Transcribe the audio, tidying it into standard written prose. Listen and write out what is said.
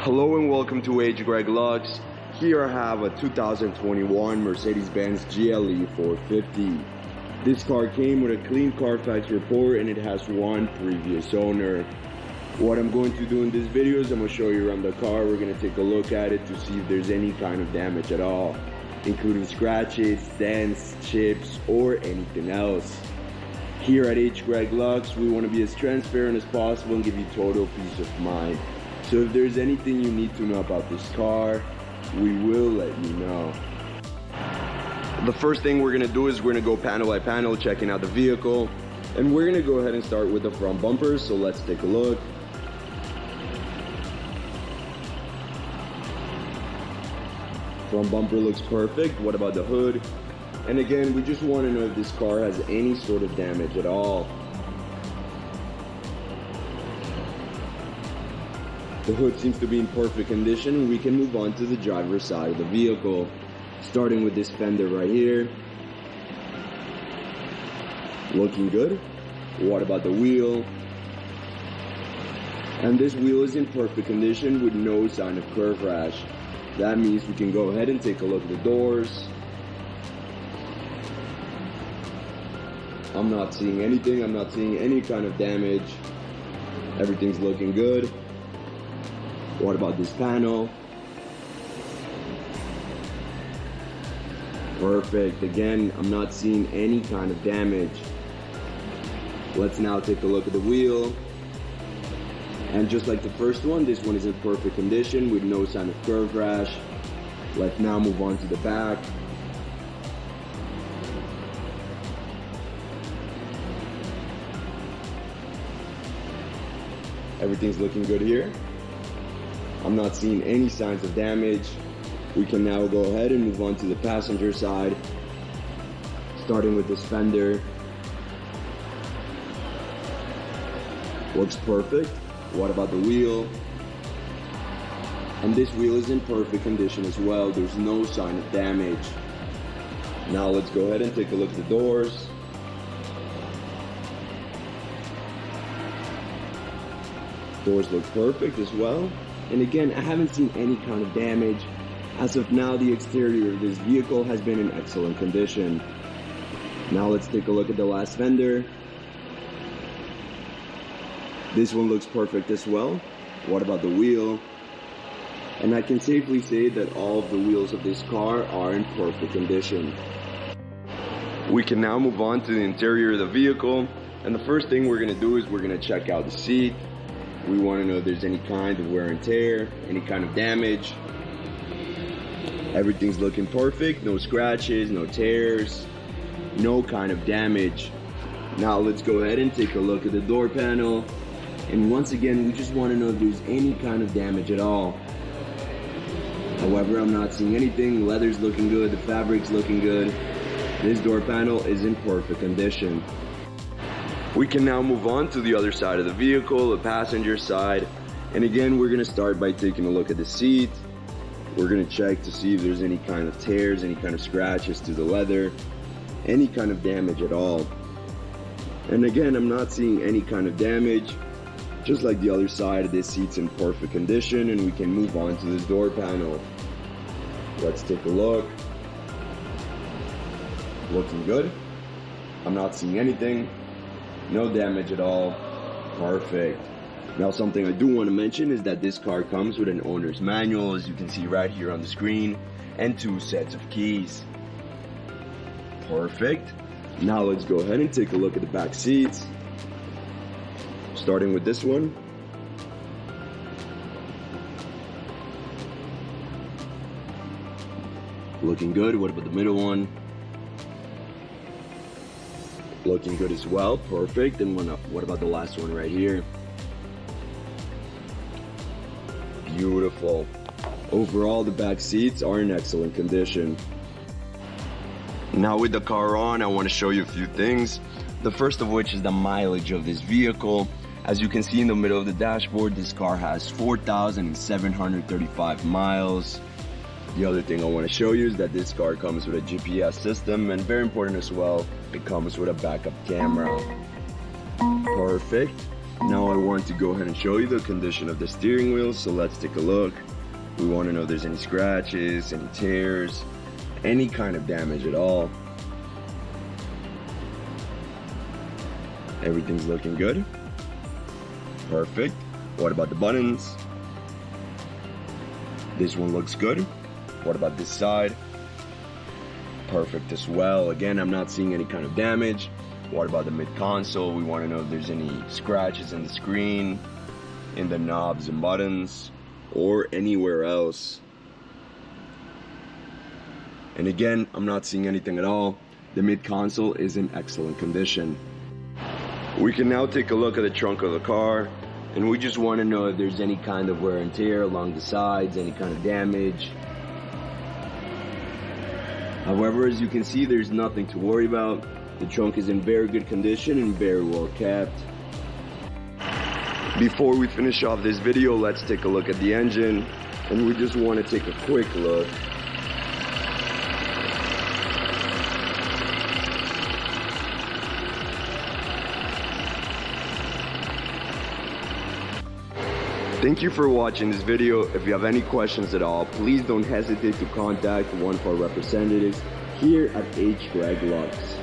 Hello and welcome to Gle. Here I have a 2021 Mercedes Benz Gle 450. This car came with a clean Carfax report and it has one previous owner. What I'm going to do in this video is I'm going to show you around the car. We're going to take a look at it to see if there's any kind of damage at all, including scratches, dents, chips, or anything else. Here at Gle, we want to be as transparent as possible and give you total peace of mind. So if there's anything you need to know about this car, we will let you know. The first thing we're going to do is we're going to go panel by panel checking out the vehicle. And we're going to go ahead and start with the front bumper, so let's take a look. Front bumper looks perfect. What about the hood? And again, we just want to know if this car has any sort of damage at all. The hood seems to be in perfect condition, and we can move on to the driver's side of the vehicle. Starting with this fender right here. Looking good. What about the wheel? And this wheel is in perfect condition with no sign of curve rash. That means we can go ahead and take a look at the doors. I'm not seeing anything. I'm not seeing any kind of damage. Everything's looking good. What about this panel? Perfect. Again, I'm not seeing any kind of damage. Let's now take a look at the wheel. And just like the first one, this one is in perfect condition with no sign of curve rash. Let's now move on to the back. Everything's looking good here. I'm not seeing any signs of damage. We can now go ahead and move on to the passenger side, starting with this fender. Looks perfect. What about the wheel? And this wheel is in perfect condition as well. There's no sign of damage. Now let's go ahead and take a look at the doors. Doors look perfect as well. And again, I haven't seen any kind of damage. As of now, the exterior of this vehicle has been in excellent condition. Now let's take a look at the last fender. This one looks perfect as well. What about the wheel? And I can safely say that all of the wheels of this car are in perfect condition. We can now move on to the interior of the vehicle. And the first thing we're going to do is we're going to check out the seat. We want to know if there's any kind of wear and tear, any kind of damage. Everything's looking perfect, no scratches, no tears, no kind of damage. Now let's go ahead and take a look at the door panel. And once again, we just want to know if there's any kind of damage at all. However, I'm not seeing anything. The leather's looking good, the fabric's looking good. This door panel is in perfect condition. We can now move on to the other side of the vehicle, the passenger side. And again, we're going to start by taking a look at the seat. We're going to check to see if there's any kind of tears, any kind of scratches to the leather, any kind of damage at all. And again, I'm not seeing any kind of damage. Just like the other side, this seat's in perfect condition, and we can move on to this door panel. Let's take a look. Looking good. I'm not seeing anything. No damage at all. Perfect. Now something I do want to mention is that this car comes with an owner's manual, as you can see right here on the screen, and 2 sets of keys. Perfect. Now let's go ahead and take a look at the back seats. Starting with this one. Looking good. What about the middle one? Looking good as well. Perfect. And what about the last one right here? Beautiful. Overall, the back seats are in excellent condition. Now with the car on, I want to show you a few things. The first of which is the mileage of this vehicle. As you can see in the middle of the dashboard, this car has 4,735 miles. The other thing I want to show you is that this car comes with a GPS system, and very important as well, it comes with a backup camera. Perfect. Now I want to go ahead and show you the condition of the steering wheel, so let's take a look. We want to know if there's any scratches, any tears, any kind of damage at all. Everything's looking good. Perfect. What about the buttons? This one looks good. What about this side? Perfect as well. Again, I'm not seeing any kind of damage. What about the mid console? We want to know if there's any scratches in the screen, in the knobs and buttons, or anywhere else. And again, I'm not seeing anything at all. The mid console is in excellent condition. We can now take a look at the trunk of the car, and we just want to know if there's any kind of wear and tear along the sides, any kind of damage. However, as you can see, there's nothing to worry about. The trunk is in very good condition and very well kept. Before we finish off this video, let's take a look at the engine, and we just want to take a quick look. Thank you for watching this video. If you have any questions at all, please don't hesitate to contact one of our representatives here at Gle.